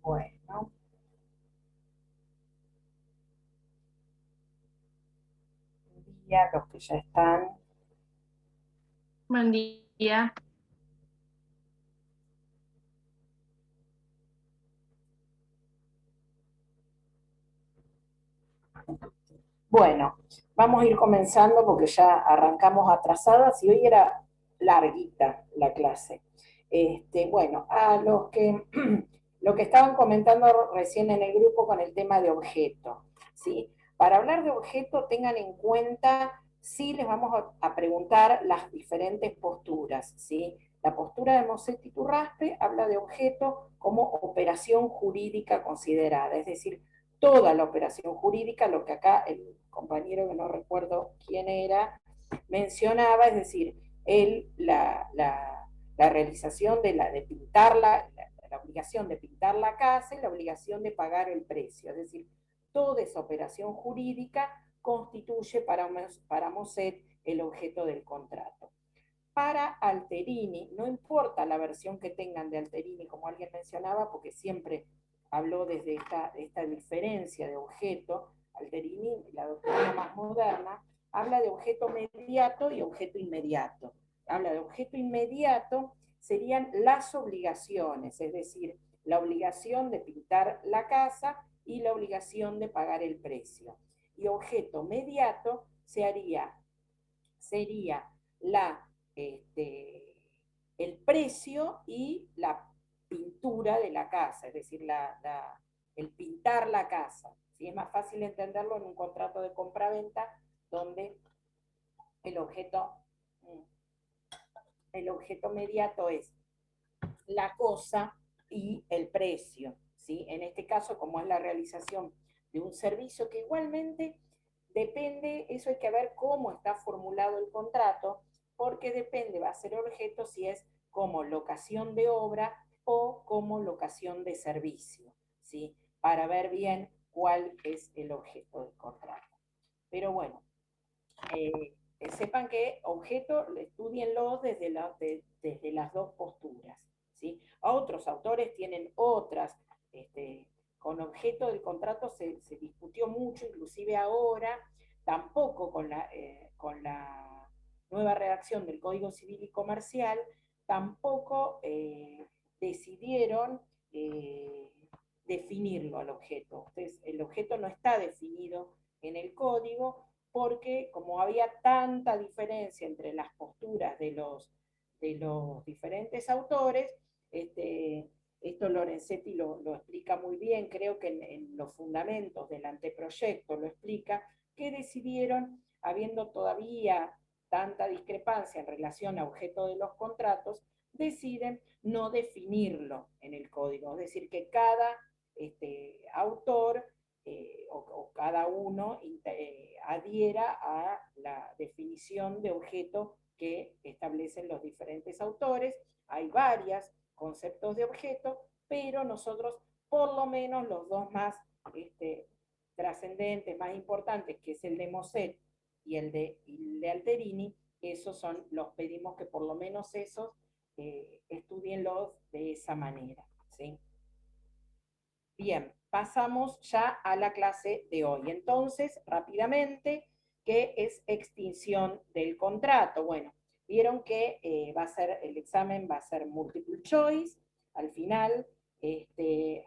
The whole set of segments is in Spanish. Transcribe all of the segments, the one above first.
Bueno, buen día, los que ya están. Buen día. Bueno, vamos a ir comenzando porque ya arrancamos atrasadas y hoy era larguita la clase. Bueno, a los que, lo que estaban comentando recién en el grupo con el tema de objeto, ¿sí? Para hablar de objeto tengan en cuenta, sí les vamos a preguntar las diferentes posturas, ¿sí? La postura de Mosset y Turraspe habla de objeto como operación jurídica considerada, es decir, toda la operación jurídica, lo que acá el compañero que no recuerdo quién era, mencionaba, es decir, él, la realización de pintar la obligación de pintar la casa y la obligación de pagar el precio, es decir, toda esa operación jurídica constituye para Mosset el objeto del contrato. Para Alterini, no importa la versión que tengan de Alterini, como alguien mencionaba, porque siempre habló desde esta diferencia de objeto, Alterini, la doctrina más moderna, habla de objeto mediato y objeto inmediato. Habla de objeto inmediato, serían las obligaciones, es decir, la obligación de pintar la casa y la obligación de pagar el precio. Y objeto mediato sería la, el precio y la pintura de la casa, es decir, el pintar la casa. ¿Sí? Es más fácil entenderlo en un contrato de compraventa donde el objeto, el objeto mediato es la cosa y el precio. ¿Sí? En este caso, como es la realización de un servicio que igualmente depende, eso hay que ver cómo está formulado el contrato, porque depende, va a ser objeto si es como locación de obra o como locación de servicio, ¿sí? Para ver bien cuál es el objeto del contrato. Pero bueno, sepan que objeto, estudienlo desde las dos posturas, ¿sí? Otros autores tienen otras, con objeto del contrato se discutió mucho, inclusive ahora, tampoco con la nueva redacción del Código Civil y Comercial, tampoco decidieron definirlo al objeto. Entonces, el objeto no está definido en el código, porque como había tanta diferencia entre las posturas de los diferentes autores, esto Lorenzetti lo explica muy bien, creo que en los fundamentos del anteproyecto lo explica, que decidieron, habiendo todavía tanta discrepancia en relación a objeto de los contratos, deciden no definirlo en el código, es decir, que cada autor o cada uno adhiera a la definición de objeto que establecen los diferentes autores. Hay varios conceptos de objeto, pero nosotros, por lo menos los dos más trascendentes, más importantes, que es el de Mosset y el de Alterini, esos son, los pedimos que por lo menos esos estudienlos de esa manera, ¿sí? Bien, pasamos ya a la clase de hoy. Entonces, rápidamente, ¿qué es extinción del contrato? Bueno, vieron que va a ser, el examen va a ser multiple choice al final,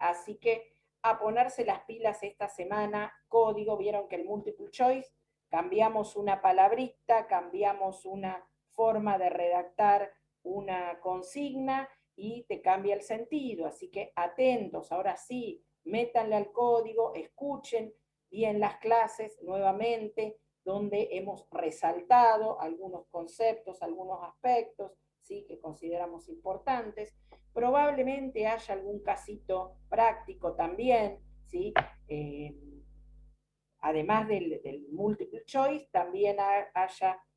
así que a ponerse las pilas esta semana, código, vieron que el multiple choice, cambiamos una palabrita, cambiamos una forma de redactar una consigna, y te cambia el sentido. Así que atentos, ahora sí, métanle al código, escuchen bien las clases nuevamente, donde hemos resaltado algunos conceptos, algunos aspectos, ¿sí? Que consideramos importantes. Probablemente haya algún casito práctico también, ¿sí? Además del multiple choice, también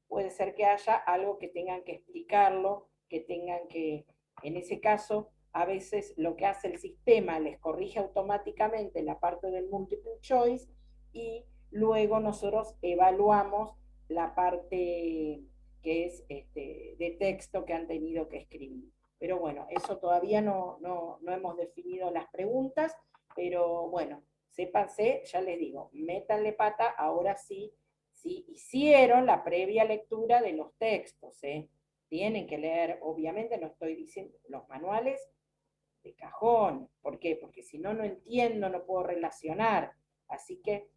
puede ser que haya algo que tengan que explicarlo, que tengan que, en ese caso, a veces lo que hace el sistema les corrige automáticamente la parte del multiple choice y luego nosotros evaluamos la parte que es de texto que han tenido que escribir. pero bueno, eso todavía no hemos definido las preguntas, pero bueno, sépanse, ya les digo, métanle pata, ahora sí, sí hicieron la previa lectura de los textos, ¿eh? Tienen que leer, obviamente no estoy diciendo, los manuales de cajón. ¿Por qué? Porque si no, no entiendo, no puedo relacionar. Así que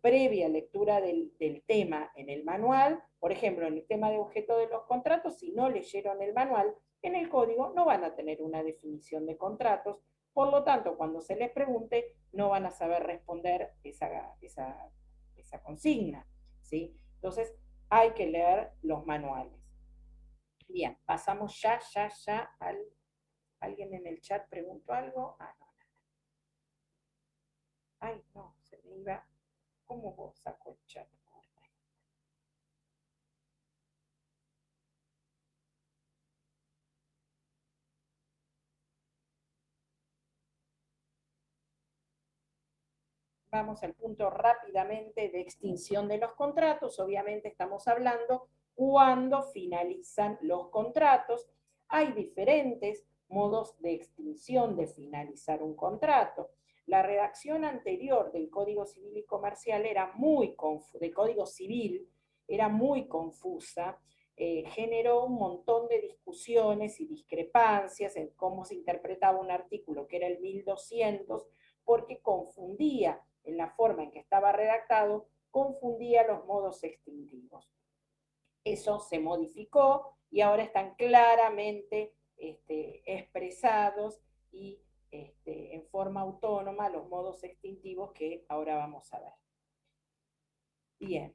previa lectura del tema en el manual, por ejemplo, en el tema de objeto de los contratos, si no leyeron el manual, en el código no van a tener una definición de contratos, por lo tanto, cuando se les pregunte, no van a saber responder esa consigna, ¿sí? Entonces, hay que leer los manuales. Bien, pasamos ya al... ¿Alguien en el chat preguntó algo? Ah, no. Ay, no, se me iba. ¿Cómo vos saco el chat? Vamos al punto rápidamente de extinción de los contratos. Obviamente estamos hablando cuando finalizan los contratos. Hay diferentes modos de extinción de finalizar un contrato. La redacción anterior del Código Civil y Comercial era muy del Código Civil era muy confusa, generó un montón de discusiones y discrepancias en cómo se interpretaba un artículo que era el 1200, porque confundía en la forma en que estaba redactado, confundía los modos extintivos. Eso se modificó y ahora están claramente expresados y en forma autónoma los modos extintivos que ahora vamos a ver. Bien.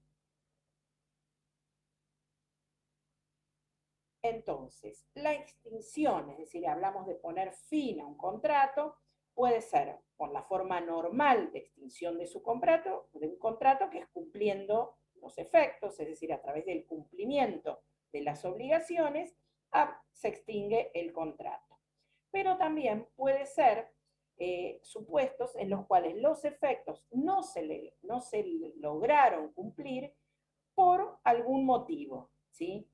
Entonces, la extinción, es decir, hablamos de poner fin a un contrato, puede ser por la forma normal de extinción de de un contrato, que es cumpliendo los efectos, es decir, a través del cumplimiento de las obligaciones, se extingue el contrato. Pero también puede ser supuestos en los cuales los efectos no se lograron cumplir por algún motivo, ¿sí?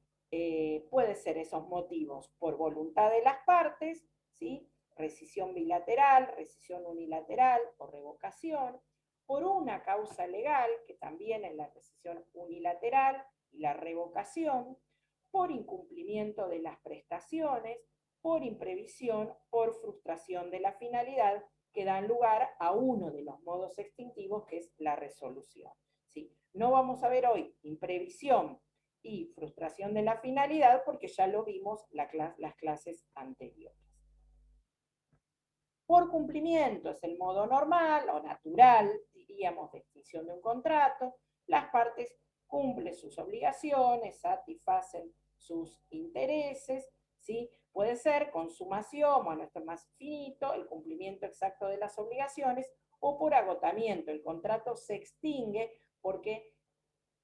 Puede ser esos motivos por voluntad de las partes, ¿sí? Rescisión bilateral, rescisión unilateral o revocación, por una causa legal, que también es la rescisión unilateral y la revocación, por incumplimiento de las prestaciones, por imprevisión, por frustración de la finalidad, que dan lugar a uno de los modos extintivos, que es la resolución. ¿Sí? No vamos a ver hoy imprevisión y frustración de la finalidad, porque ya lo vimos las clases anteriores. Por cumplimiento es el modo normal o natural, diríamos, de extinción de un contrato. Las partes cumplen sus obligaciones, satisfacen sus intereses, ¿sí? Puede ser consumación, bueno, esto es más finito, el cumplimiento exacto de las obligaciones, o por agotamiento. El contrato se extingue porque,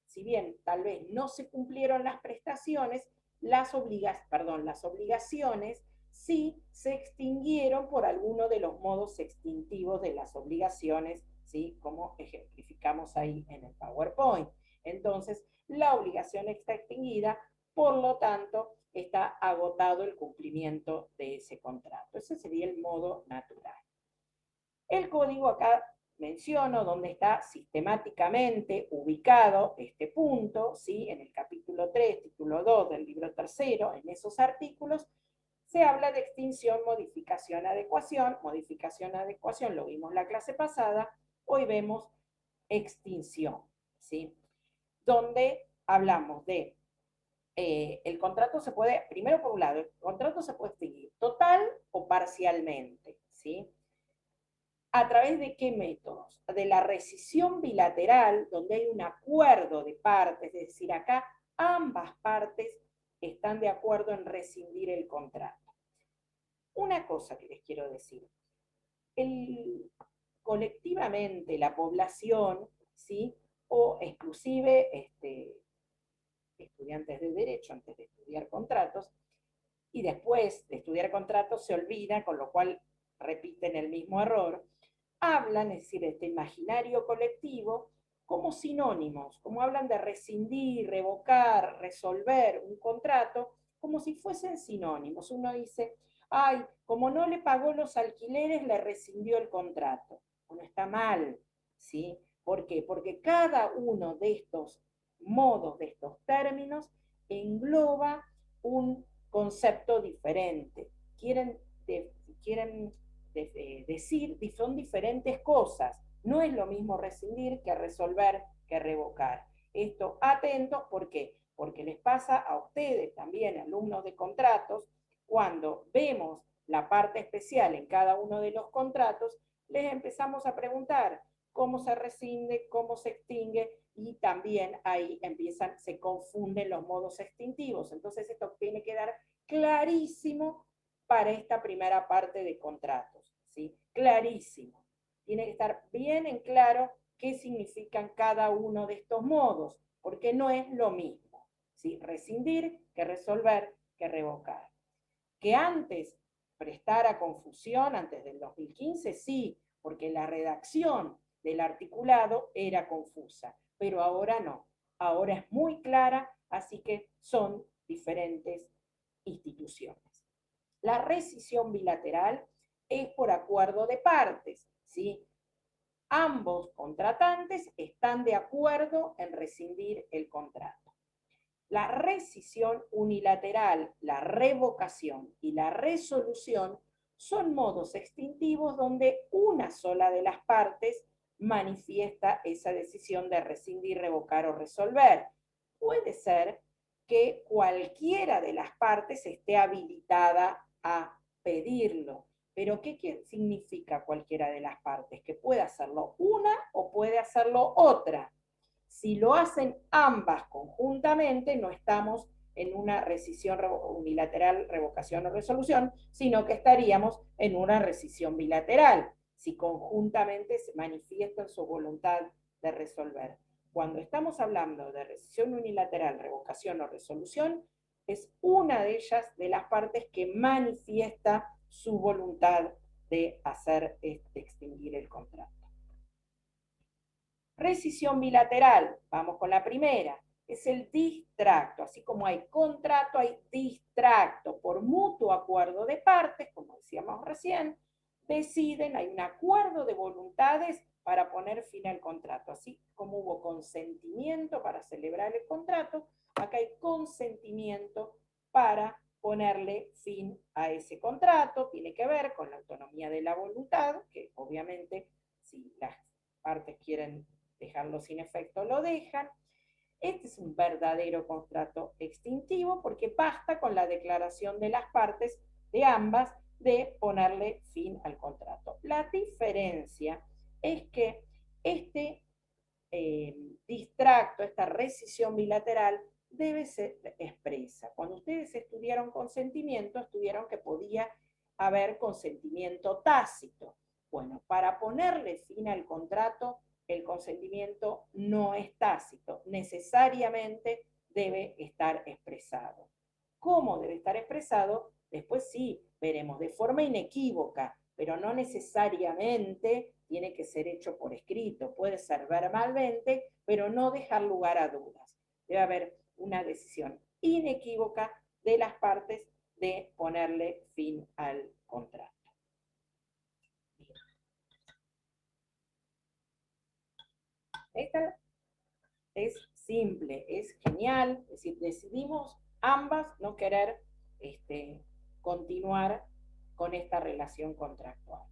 si bien tal vez no se cumplieron las prestaciones, las obligaciones sí se extinguieron por alguno de los modos extintivos de las obligaciones, ¿sí? Como ejemplificamos ahí en el PowerPoint. Entonces, la obligación está extinguida, por lo tanto, está agotado el cumplimiento de ese contrato. Ese sería el modo natural. El código acá menciono dónde está sistemáticamente ubicado este punto, ¿sí? En el capítulo 3, título 2 del libro tercero, en esos artículos, se habla de extinción, modificación, adecuación. Modificación, adecuación, lo vimos la clase pasada, hoy vemos extinción, ¿sí? Donde hablamos de el contrato se puede, primero por un lado, el contrato se puede extinguir total o parcialmente, ¿sí? ¿A través de qué métodos? De la rescisión bilateral, donde hay un acuerdo de partes, es decir, acá ambas partes están de acuerdo en rescindir el contrato. Una cosa que les quiero decir, colectivamente la población, ¿sí? O exclusive estudiantes de derecho antes de estudiar contratos, y después de estudiar contratos se olvida, con lo cual repiten el mismo error, hablan, es decir, este imaginario colectivo, como sinónimos, como hablan de rescindir, revocar, resolver un contrato, como si fuesen sinónimos. Uno dice, ay, como no le pagó los alquileres, le rescindió el contrato. Bueno, está mal, ¿sí? ¿Por qué? Porque cada uno de estos modos, de estos términos, engloba un concepto diferente. Quieren decir, son diferentes cosas. No es lo mismo rescindir que resolver, que revocar. Esto, atentos, ¿por qué? Porque les pasa a ustedes también, alumnos de contratos, cuando vemos la parte especial en cada uno de los contratos, les empezamos a preguntar cómo se rescinde, cómo se extingue, y también ahí se confunden los modos extintivos. Entonces esto tiene que dar clarísimo para esta primera parte de contratos, ¿sí? Clarísimo. Tiene que estar bien en claro qué significan cada uno de estos modos, porque no es lo mismo, ¿sí? Rescindir que resolver que revocar. Que antes prestara confusión, antes del 2015, sí, porque la redacción del articulado era confusa, pero ahora no, ahora es muy clara, así que son diferentes instituciones. La rescisión bilateral es por acuerdo de partes, ¿sí? Ambos contratantes están de acuerdo en rescindir el contrato. La rescisión unilateral, la revocación y la resolución son modos extintivos donde una sola de las partes manifiesta esa decisión de rescindir, revocar o resolver. Puede ser que cualquiera de las partes esté habilitada a pedirlo. Pero ¿qué significa cualquiera de las partes? Que puede hacerlo una o puede hacerlo otra. Si lo hacen ambas conjuntamente, no estamos en una rescisión unilateral, revocación o resolución, sino que estaríamos en una rescisión bilateral, si conjuntamente se manifiestan su voluntad de resolver. Cuando estamos hablando de rescisión unilateral, revocación o resolución, es una de ellas, de las partes que manifiesta su voluntad de extinguir el contrato. Rescisión bilateral, vamos con la primera, es el distracto. Así como hay contrato, hay distracto. Por mutuo acuerdo de partes, como decíamos recién, deciden, hay un acuerdo de voluntades para poner fin al contrato. Así como hubo consentimiento para celebrar el contrato, acá hay consentimiento para ponerle fin a ese contrato. Tiene que ver con la autonomía de la voluntad, que obviamente si las partes quieren dejarlo sin efecto, lo dejan. Este es un verdadero contrato extintivo porque basta con la declaración de las partes, de ambas, de ponerle fin al contrato. La diferencia es que este distracto, esta rescisión bilateral, debe ser expresa. Cuando ustedes estudiaron consentimiento, estudiaron que podía haber consentimiento tácito. Bueno, para ponerle fin al contrato, el consentimiento no es tácito, necesariamente debe estar expresado. ¿Cómo debe estar expresado? Después sí, veremos, de forma inequívoca, pero no necesariamente tiene que ser hecho por escrito. Puede ser verbalmente, pero no dejar lugar a dudas. Debe haber una decisión inequívoca de las partes de ponerle fin al contrato. Esta es simple, es genial, es decir, decidimos ambas no querer continuar con esta relación contractual.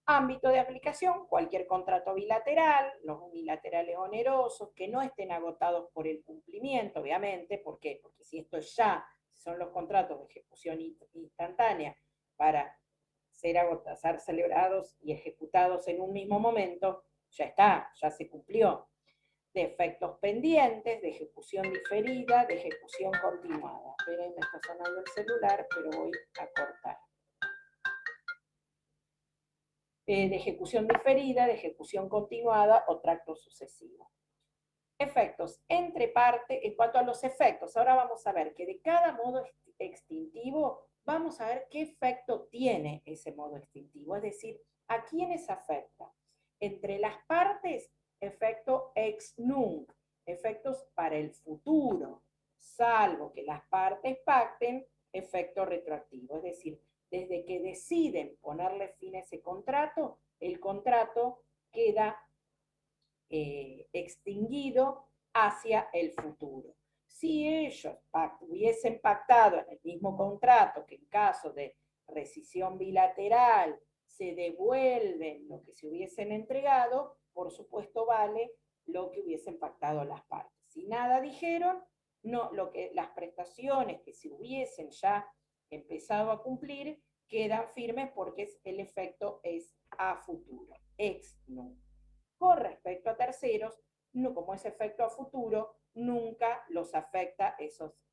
Ámbito de aplicación, cualquier contrato bilateral, los unilaterales onerosos, que no estén agotados por el cumplimiento, obviamente. ¿Por qué? Porque si esto ya son los contratos de ejecución instantánea para ser celebrados y ejecutados en un mismo momento, ya está, ya se cumplió. De efectos pendientes, de ejecución diferida, de ejecución continuada. Esperen, me está sonando el celular, pero voy a cortar. De ejecución diferida, de ejecución continuada o tracto sucesivo. Efectos entre parte. En cuanto a los efectos, ahora vamos a ver que de cada modo extintivo, vamos a ver qué efecto tiene ese modo extintivo, es decir, a quiénes afecta. Entre las partes, efecto ex nunc, efectos para el futuro. salvo que las partes pacten, efecto retroactivo. Es decir, desde que deciden ponerle fin a ese contrato, el contrato queda extinguido hacia el futuro. Si ellos hubiesen pactado en el mismo contrato que en caso de rescisión bilateral se devuelven lo que se hubiesen entregado, por supuesto vale lo que hubiesen pactado las partes. Si nada dijeron, no, las prestaciones que se hubiesen ya empezado a cumplir quedan firmes porque el efecto es a futuro, ex nunc. Con respecto a terceros, no, como es efecto a futuro, nunca los afecta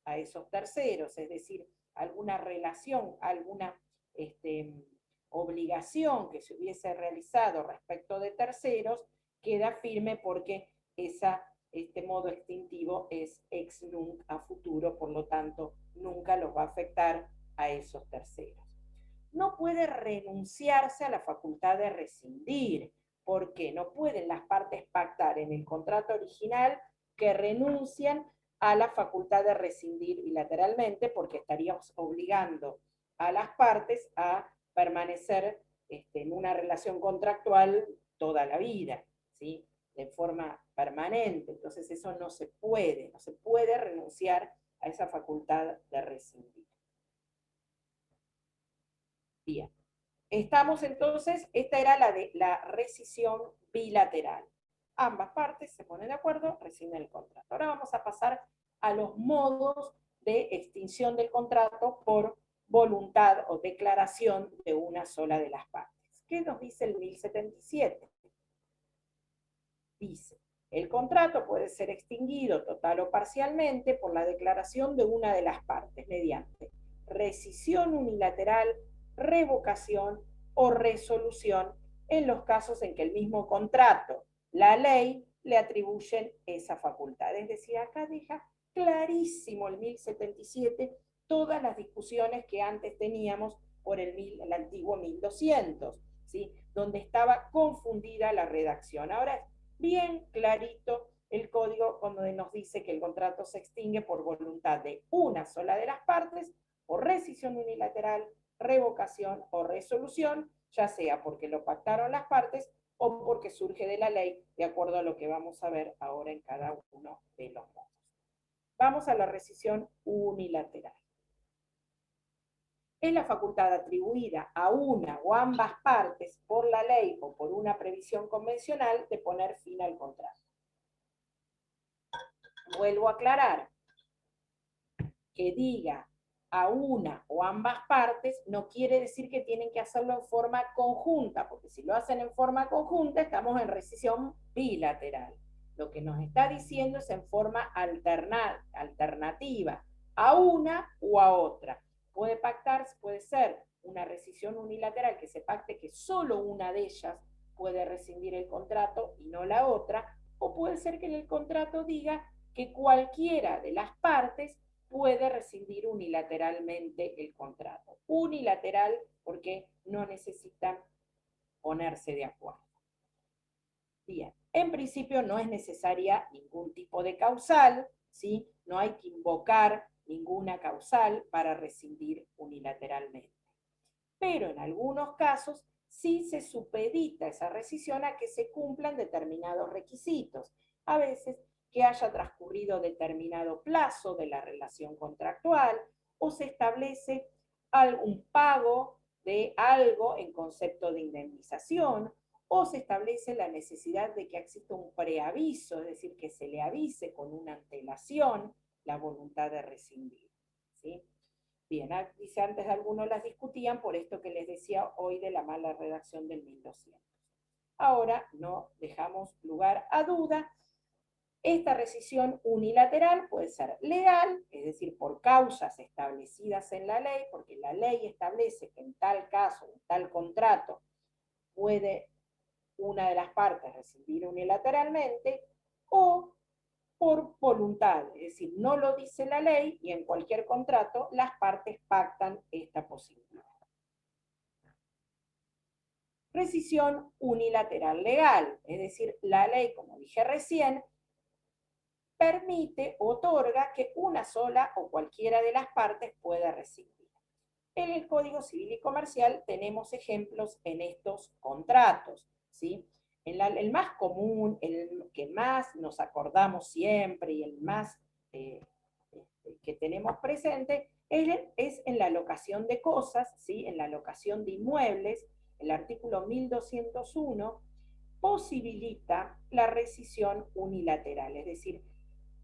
a esos terceros, es decir, alguna relación, alguna obligación que se hubiese realizado respecto de terceros, queda firme porque este modo extintivo es ex nunc a futuro, por lo tanto, nunca los va a afectar a esos terceros. No puede renunciarse a la facultad de rescindir, porque no pueden las partes pactar en el contrato original que renuncian a la facultad de rescindir bilateralmente, porque estaríamos obligando a las partes a permanecer en una relación contractual toda la vida, ¿sí? De forma permanente. Entonces eso no se puede renunciar a esa facultad de rescindir. Bien. Estamos entonces, esta era la rescisión bilateral. Ambas partes se ponen de acuerdo, rescinden el contrato. Ahora vamos a pasar a los modos de extinción del contrato por voluntad o declaración de una sola de las partes. ¿Qué nos dice el 1077? Dice, el contrato puede ser extinguido total o parcialmente por la declaración de una de las partes mediante rescisión unilateral, revocación o resolución en los casos en que el mismo contrato, la ley, le atribuyen esa facultad. Es decir, acá deja clarísimo el 1077 todas las discusiones que antes teníamos por el antiguo 1200, ¿sí? Donde estaba confundida la redacción. Ahora bien clarito el código cuando nos dice que el contrato se extingue por voluntad de una sola de las partes, por rescisión unilateral, revocación o resolución, ya sea porque lo pactaron las partes o porque surge de la ley, de acuerdo a lo que vamos a ver ahora en cada uno de los modos. Vamos a la rescisión unilateral. Es la facultad atribuida a una o ambas partes por la ley o por una previsión convencional de poner fin al contrato. Vuelvo a aclarar, que diga a una o ambas partes no quiere decir que tienen que hacerlo en forma conjunta, porque si lo hacen en forma conjunta estamos en rescisión bilateral. Lo que nos está diciendo es en forma alternativa, a una o a otra. Puede pactarse, puede ser una rescisión unilateral que se pacte que solo una de ellas puede rescindir el contrato y no la otra, o puede ser que en el contrato diga que cualquiera de las partes puede rescindir unilateralmente el contrato. Unilateral porque no necesitan ponerse de acuerdo. Bien, en principio no es necesaria ningún tipo de causal, ¿sí? No hay que invocar ninguna causal para rescindir unilateralmente. Pero en algunos casos sí se supedita esa rescisión a que se cumplan determinados requisitos. A veces que haya transcurrido determinado plazo de la relación contractual o se establece algún pago de algo en concepto de indemnización o se establece la necesidad de que exista un preaviso, es decir, que se le avise con una antelación la voluntad de rescindir, ¿sí? Bien, dice antes algunos las discutían por esto que les decía hoy de la mala redacción del 1200. Ahora no dejamos lugar a duda. Esta rescisión unilateral puede ser legal, es decir, por causas establecidas en la ley, porque la ley establece que en tal caso, en tal contrato, puede una de las partes rescindir unilateralmente, o por voluntad, es decir, no lo dice la ley y en cualquier contrato las partes pactan esta posibilidad. Rescisión unilateral legal, es decir, la ley, como dije recién, permite, otorga que una sola o cualquiera de las partes pueda rescindir. En el Código Civil y Comercial tenemos ejemplos en estos contratos, ¿sí? El más común, el que más nos acordamos siempre y el más que tenemos presente es en la locación de cosas, ¿sí? En la locación de inmuebles. El artículo 1201 posibilita la rescisión unilateral, es decir,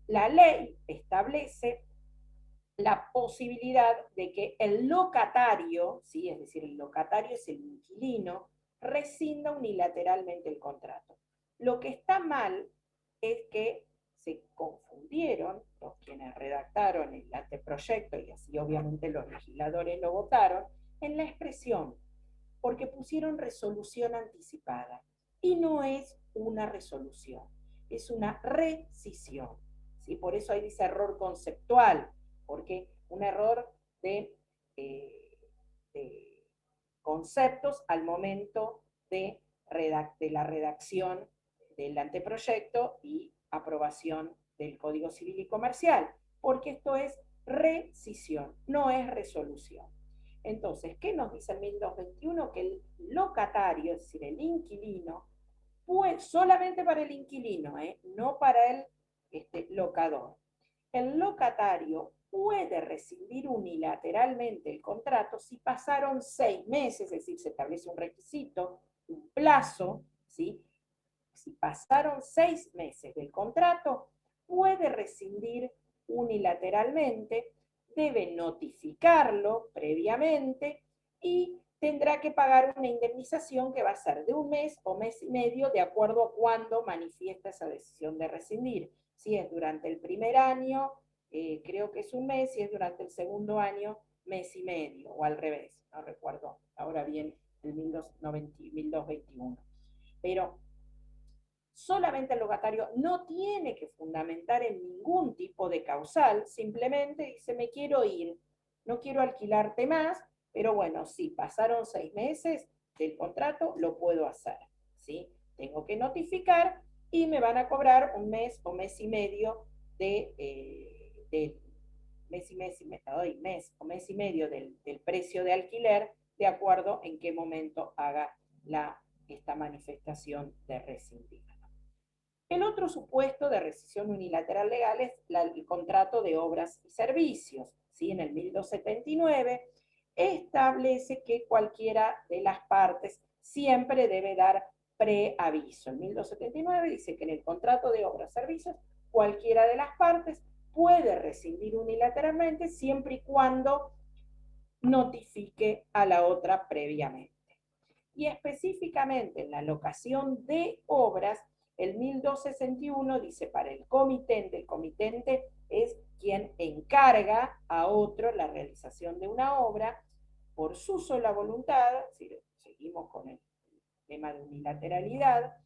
la ley establece la posibilidad de que el locatario, ¿sí? Es decir, el locatario es el inquilino, rescinda unilateralmente el contrato. Lo que está mal es que se confundieron los quienes redactaron el anteproyecto, y así obviamente los legisladores lo votaron, en la expresión, porque pusieron resolución anticipada. Y no es una resolución, es una rescisión. ¿Sí? Por eso hay ese error conceptual, porque un error de conceptos al momento de la redacción del anteproyecto y aprobación del Código Civil y Comercial, porque esto es rescisión, no es resolución. Entonces, ¿qué nos dice el 1221? Que el locatario, es decir, el inquilino, solamente para el inquilino, no para el locador. El locatario puede rescindir unilateralmente el contrato si pasaron 6 meses, es decir, se establece un requisito, un plazo, ¿sí? Si pasaron 6 meses del contrato, puede rescindir unilateralmente, debe notificarlo previamente y tendrá que pagar una indemnización que va a ser de un mes o mes y medio, de acuerdo a cuándo manifiesta esa decisión de rescindir. Si es durante el primer año, creo que es un mes; si es durante el segundo año, mes y medio, o al revés, no recuerdo ahora bien el 1221. Pero solamente el locatario no tiene que fundamentar en ningún tipo de causal, simplemente dice: me quiero ir, no quiero alquilarte más, pero bueno, si pasaron 6 meses del contrato, lo puedo hacer, ¿sí? Tengo que notificar y me van a cobrar un mes o mes y medio mes y medio del precio de alquiler, de acuerdo en qué momento haga esta manifestación de rescindir. El otro supuesto de rescisión unilateral legal es el contrato de obras y servicios. ¿Sí? En el 1279 establece que cualquiera de las partes siempre debe dar preaviso. En 1279 dice que en el contrato de obras y servicios cualquiera de las partes puede rescindir unilateralmente siempre y cuando notifique a la otra previamente. Y específicamente en la locación de obras, el 1261 dice: para el comitente es quien encarga a otro la realización de una obra por su sola voluntad, si seguimos con el tema de unilateralidad,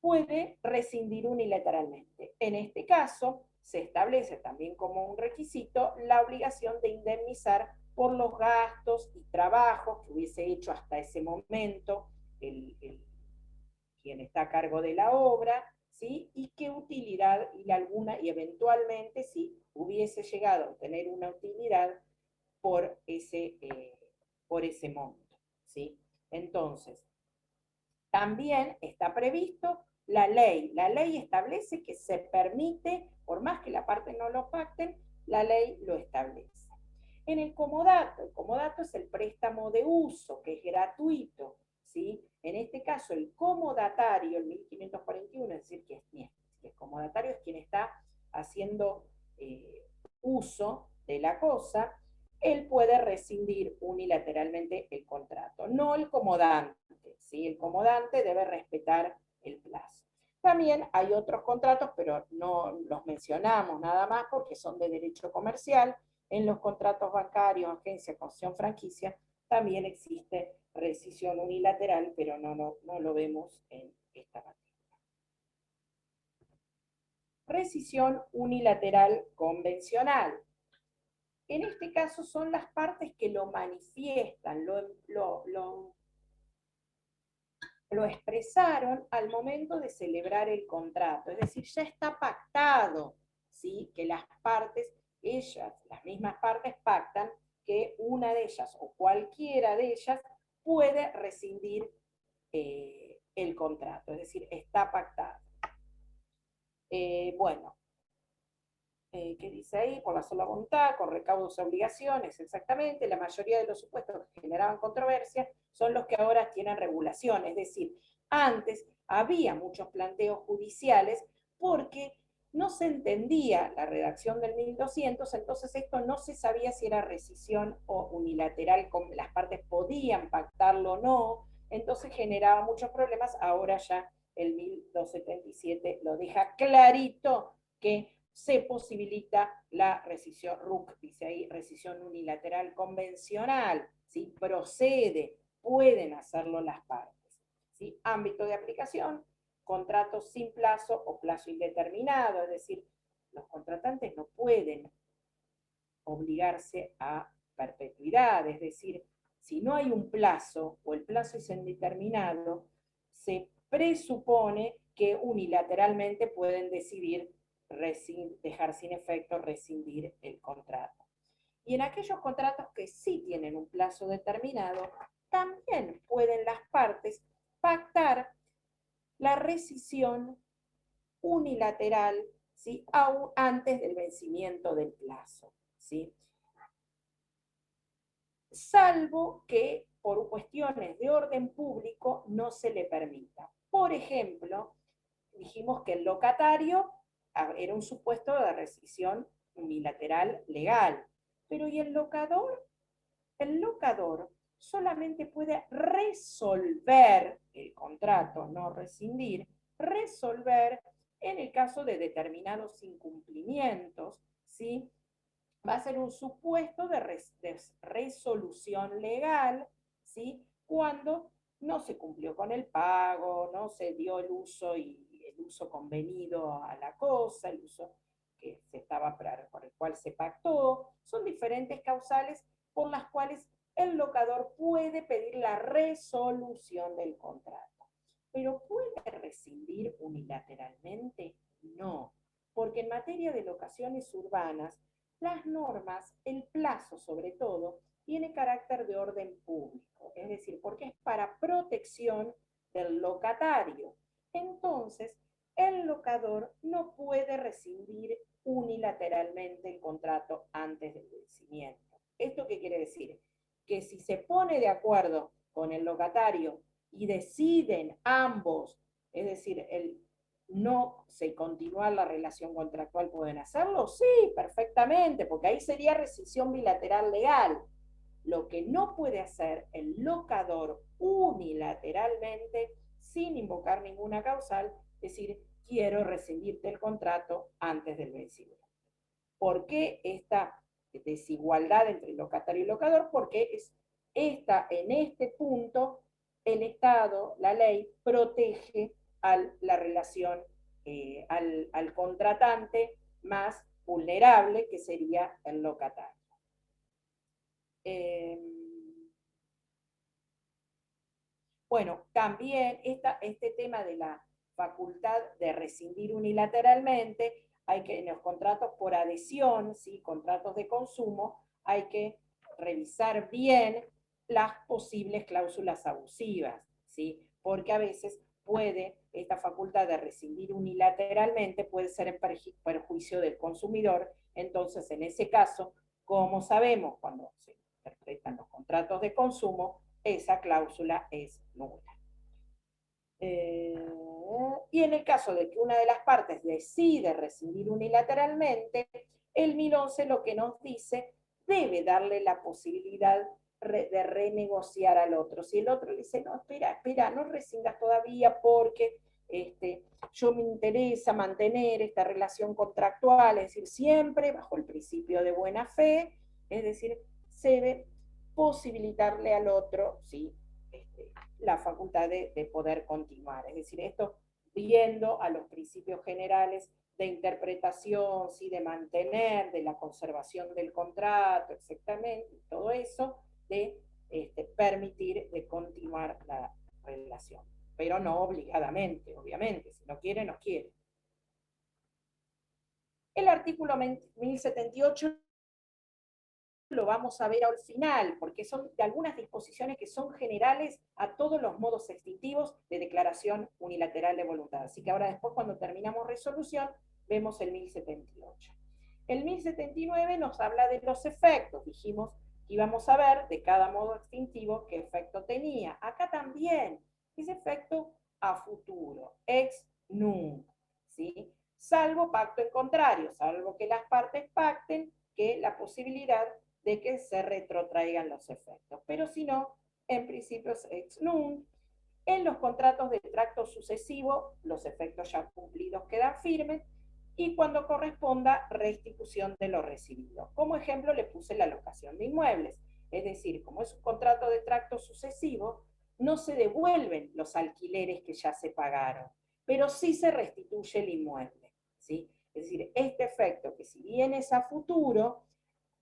puede rescindir unilateralmente. En este caso, se establece también como un requisito la obligación de indemnizar por los gastos y trabajos que hubiese hecho hasta ese momento quien está a cargo de la obra, ¿sí? Y qué utilidad y eventualmente si hubiese llegado a obtener una utilidad por ese monto, ¿sí? Entonces, también está previsto la ley. La ley establece que se permite, por más que la parte no lo pacten, la ley lo establece. En el comodato es el préstamo de uso, que es gratuito, ¿sí? En este caso, el comodatario, el 1541, es decir, que el comodatario es quien está haciendo uso de la cosa, él puede rescindir unilateralmente el contrato, no el comodante, ¿sí? El comodante debe respetar el plazo. También hay otros contratos, pero no los mencionamos nada más porque son de derecho comercial. En los contratos bancarios, agencia, concesión, franquicia, también existe rescisión unilateral, pero no lo vemos en esta materia. Rescisión unilateral convencional. En este caso son las partes que lo manifiestan, lo lo expresaron al momento de celebrar el contrato, es decir, ya está pactado, ¿sí? Que las partes, ellas, las mismas partes pactan que una de ellas o cualquiera de ellas puede rescindir el contrato, es decir, está pactado. Bueno, ¿qué dice ahí? Por la sola voluntad, con recaudos y obligaciones, exactamente. La mayoría de los supuestos que generaban controversia son los que ahora tienen regulación, es decir, antes había muchos planteos judiciales porque no se entendía la redacción del 1200, entonces esto no se sabía si era rescisión o unilateral, las partes podían pactarlo o no, entonces generaba muchos problemas. Ahora ya el 1277 lo deja clarito que se posibilita la rescisión RUC, dice ahí, rescisión unilateral convencional, ¿sí? Procede, pueden hacerlo las partes, ¿sí? Ámbito de aplicación, contratos sin plazo o plazo indeterminado, es decir, los contratantes no pueden obligarse a perpetuidad, es decir, si no hay un plazo o el plazo es indeterminado, se presupone que unilateralmente pueden decidir dejar sin efecto, rescindir el contrato. Y en aquellos contratos que sí tienen un plazo determinado, también pueden las partes pactar la rescisión unilateral, ¿sí? Aún antes del vencimiento del plazo, ¿sí? Salvo que por cuestiones de orden público no se le permita. Por ejemplo, dijimos que el locatario era un supuesto de rescisión unilateral legal, pero ¿y el locador? El locador solamente puede resolver el contrato, no rescindir, resolver en el caso de determinados incumplimientos, ¿sí? Va a ser un supuesto de resolución legal, ¿sí? Cuando no se cumplió con el pago, no se dio el uso y el uso convenido a la cosa, el uso que se estaba por el cual se pactó. Son diferentes causales por las cuales el locador puede pedir la resolución del contrato. Pero ¿puede rescindir unilateralmente? No, porque en materia de locaciones urbanas, las normas, el plazo sobre todo, tiene carácter de orden público, es decir, porque es para protección del locatario. Entonces, el locador no puede rescindir unilateralmente el contrato antes del vencimiento. ¿Esto qué quiere decir? Que si se pone de acuerdo con el locatario y deciden ambos, es decir, el no se continuar la relación contractual, ¿pueden hacerlo? Sí, perfectamente, porque ahí sería rescisión bilateral legal. Lo que no puede hacer el locador unilateralmente, sin invocar ninguna causal, es decir, quiero rescindirte el contrato antes del vencimiento. ¿Por qué esta desigualdad entre locatario y locador? Porque en este punto el Estado, la ley, protege la relación, al contratante más vulnerable, que sería el locatario. Bueno, también este tema de la facultad de rescindir unilateralmente, hay que en los contratos por adhesión, ¿sí? Contratos de consumo, hay que revisar bien las posibles cláusulas abusivas, ¿sí? Porque a veces esta facultad de rescindir unilateralmente puede ser en perjuicio del consumidor. Entonces, en ese caso, como sabemos, cuando se interpretan los contratos de consumo, esa cláusula es nula. Y en el caso de que una de las partes decide rescindir unilateralmente, el 1011 lo que nos dice, debe darle la posibilidad de renegociar al otro. Si el otro le dice, no, espera, no rescindas todavía porque yo me interesa mantener esta relación contractual, es decir, siempre bajo el principio de buena fe, es decir, se debe posibilitarle al otro, ¿sí? La facultad de poder continuar. Es decir, esto viendo a los principios generales de interpretación, ¿sí? De mantener, de la conservación del contrato, exactamente, todo eso, de permitir de continuar la relación. pero no obligadamente, obviamente, si no quiere, no quiere. El artículo 1078 lo vamos a ver al final, porque son de algunas disposiciones que son generales a todos los modos extintivos de declaración unilateral de voluntad. Así que ahora después, cuando terminamos resolución, vemos el 1078. El 1079 nos habla de los efectos. Dijimos que íbamos a ver de cada modo extintivo qué efecto tenía. Acá también, ese efecto a futuro, ex nunc, ¿sí? Salvo pacto en contrario, salvo que las partes pacten que la posibilidad de que se retrotraigan los efectos. Pero si no, en principio es ex nunc. En los contratos de tracto sucesivo, los efectos ya cumplidos quedan firmes y cuando corresponda, restitución de lo recibido. Como ejemplo, le puse la locación de inmuebles. Es decir, como es un contrato de tracto sucesivo, no se devuelven los alquileres que ya se pagaron, pero sí se restituye el inmueble, ¿sí? Es decir, este efecto, que si bien es a futuro,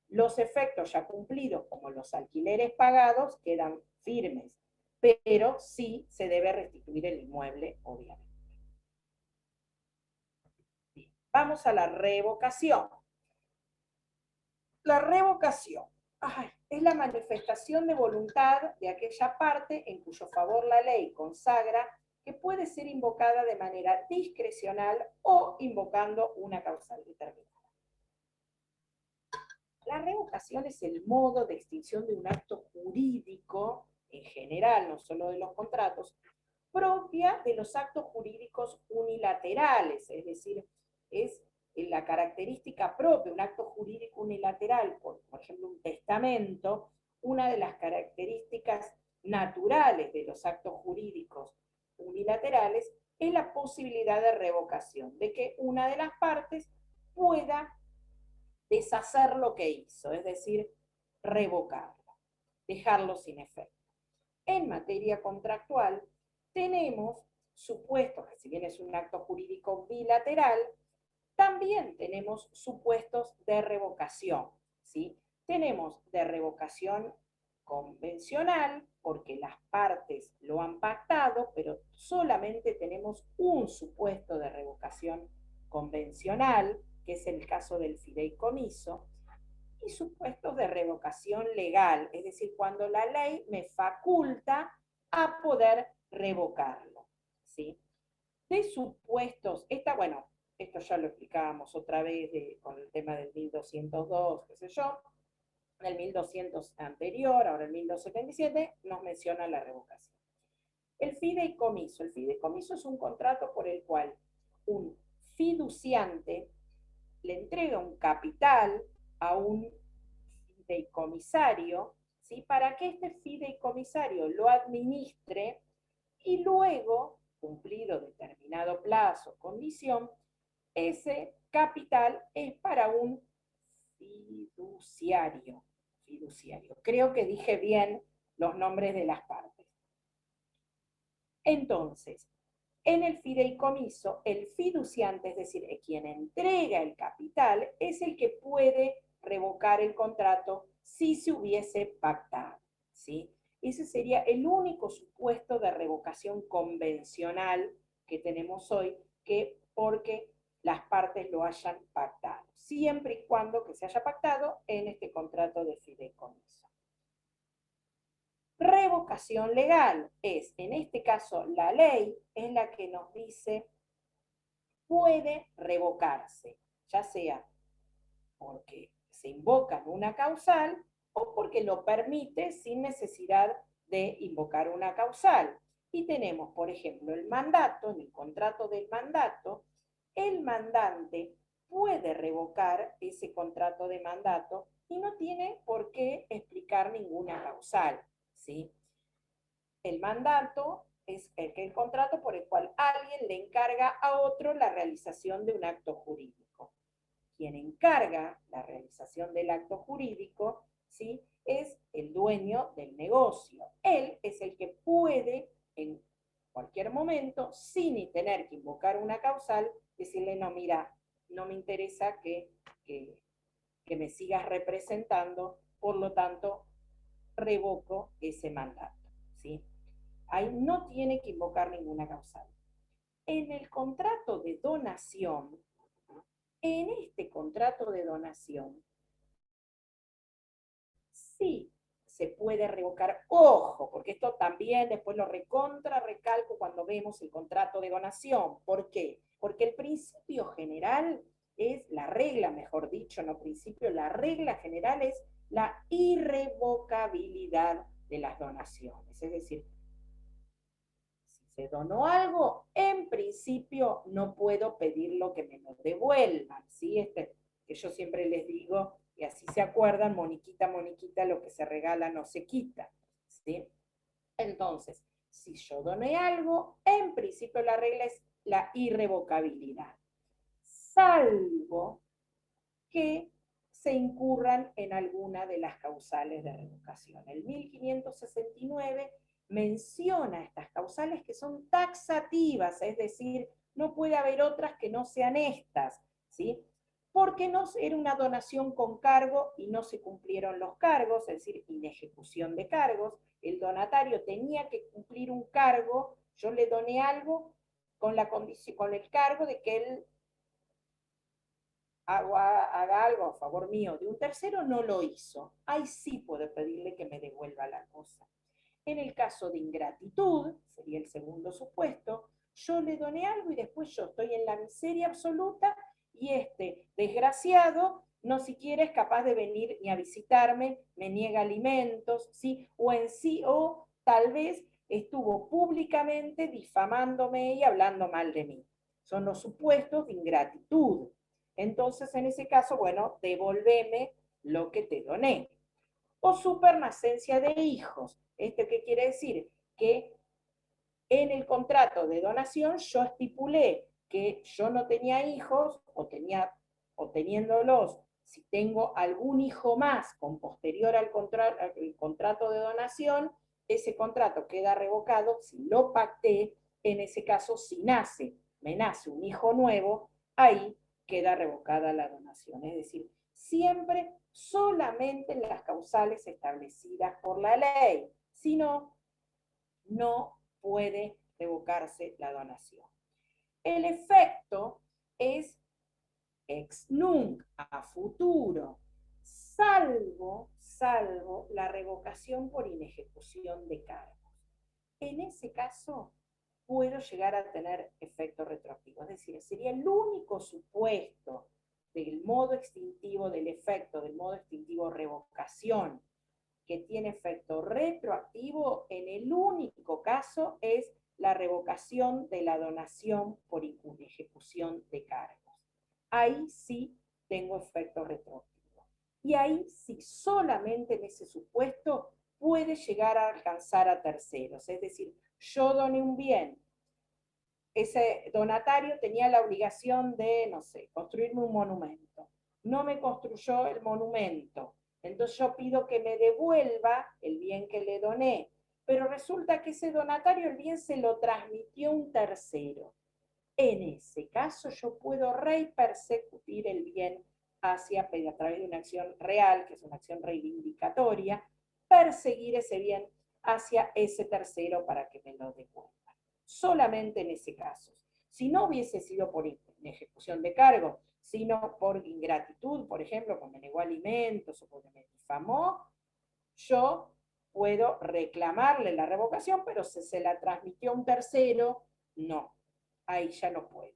los efectos ya cumplidos, como los alquileres pagados, quedan firmes, pero sí se debe restituir el inmueble, obviamente. Bien. Vamos a la revocación. La revocación es la manifestación de voluntad de aquella parte en cuyo favor la ley consagra que puede ser invocada de manera discrecional o invocando una causal determinada. La revocación es el modo de extinción de un acto jurídico, en general, no solo de los contratos, propia de los actos jurídicos unilaterales, es decir, es la característica propia, un acto jurídico unilateral, por ejemplo, un testamento, una de las características naturales de los actos jurídicos unilaterales es la posibilidad de revocación, de que una de las partes pueda deshacer lo que hizo, es decir, revocarlo, dejarlo sin efecto. En materia contractual, tenemos supuestos, que si bien es un acto jurídico bilateral, también tenemos supuestos de revocación, ¿sí? Tenemos de revocación convencional, porque las partes lo han pactado, pero solamente tenemos un supuesto de revocación convencional, que es el caso del fideicomiso, y supuestos de revocación legal, es decir, cuando la ley me faculta a poder revocarlo, ¿sí? De supuestos, bueno, esto ya lo explicábamos otra vez con el tema del 1202, qué sé yo, en el 1200 anterior, ahora el 1277, nos menciona la revocación. El fideicomiso es un contrato por el cual un fiduciante le entrega un capital a un fideicomisario, ¿sí? Para que este fideicomisario lo administre y luego, cumplido determinado plazo, condición, ese capital es para un fiduciario. Creo que dije bien los nombres de las partes. Entonces, en el fideicomiso, el fiduciante, es decir, quien entrega el capital, es el que puede revocar el contrato si se hubiese pactado, ¿sí? Ese sería el único supuesto de revocación convencional que tenemos hoy, que porque las partes lo hayan pactado, siempre y cuando que se haya pactado en este contrato de fideicomiso. Revocación legal es, en este caso, la ley es la que nos dice puede revocarse, ya sea porque se invoca una causal o porque lo permite sin necesidad de invocar una causal. Y tenemos, por ejemplo, el mandato, en el contrato del mandato, el mandante puede revocar ese contrato de mandato y no tiene por qué explicar ninguna causal, ¿sí? El mandato es el contrato por el cual alguien le encarga a otro la realización de un acto jurídico. Quien encarga la realización del acto jurídico, ¿sí? Es el dueño del negocio. Él es el que puede, en cualquier momento, sin tener que invocar una causal, decirle, no, mira, no me interesa que me sigas representando, por lo tanto, revoco ese mandato, ¿sí? Ahí no tiene que invocar ninguna causal. En el contrato de donación, en este contrato de donación, sí se puede revocar, ojo, porque esto también después lo recalco cuando vemos el contrato de donación. ¿Por qué? Porque el principio general es, la regla, mejor dicho, no principio, la regla general es la irrevocabilidad de las donaciones. Es decir, si se donó algo, en principio no puedo pedirlo que me lo devuelvan, ¿sí? Que yo siempre les digo, y así se acuerdan, Moniquita, Moniquita, lo que se regala no se quita, ¿sí? Entonces, si yo doné algo, en principio la regla es la irrevocabilidad, salvo que se incurran en alguna de las causales de revocación. El 1569 menciona estas causales que son taxativas, es decir, no puede haber otras que no sean estas, ¿sí? Porque no era una donación con cargo y no se cumplieron los cargos, es decir, inejecución de cargos. El donatario tenía que cumplir un cargo, yo le doné algo con el cargo de que él haga algo a favor mío de un tercero, no lo hizo. Ahí sí puedo pedirle que me devuelva la cosa. En el caso de ingratitud, sería el segundo supuesto, yo le doné algo y después yo estoy en la miseria absoluta y este desgraciado no siquiera es capaz de venir ni a visitarme, me niega alimentos, ¿sí? O tal vez estuvo públicamente difamándome y hablando mal de mí. Son los supuestos de ingratitud. Entonces, en ese caso, bueno, devolveme lo que te doné. O supernacencia de hijos. ¿Esto qué quiere decir? Que en el contrato de donación yo estipulé que yo no tenía hijos o teniéndolos, si tengo algún hijo más con posterior al contrato de donación, ese contrato queda revocado si lo pacté. En ese caso, si me nace un hijo nuevo, ahí queda revocada la donación. Es decir, siempre solamente las causales establecidas por la ley. Si no, no puede revocarse la donación. El efecto es ex nunc, a futuro, salvo la revocación por inejecución de cargos. En ese caso, puedo llegar a tener efecto retroactivo. Es decir, sería el único supuesto del modo extintivo del efecto, del modo extintivo revocación, que tiene efecto retroactivo. En el único caso es la revocación de la donación por inejecución de cargos. Ahí sí tengo efecto retroactivo. Y ahí sí, solamente en ese supuesto puede llegar a alcanzar a terceros. Es decir, yo doné un bien, ese donatario tenía la obligación de, no sé, construirme un monumento. No me construyó el monumento. Entonces yo pido que me devuelva el bien que le doné. Pero resulta que ese donatario el bien se lo transmitió a un tercero. En ese caso yo puedo repersecutir el bien a través de una acción real, que es una acción reivindicatoria, perseguir ese bien hacia ese tercero para que me lo devuelva. Solamente en ese caso. Si no hubiese sido por ejecución de cargo, sino por ingratitud, por ejemplo, porque me negó alimentos o porque me difamó, yo puedo reclamarle la revocación, pero si se la transmitió a un tercero, no. Ahí ya no puedo.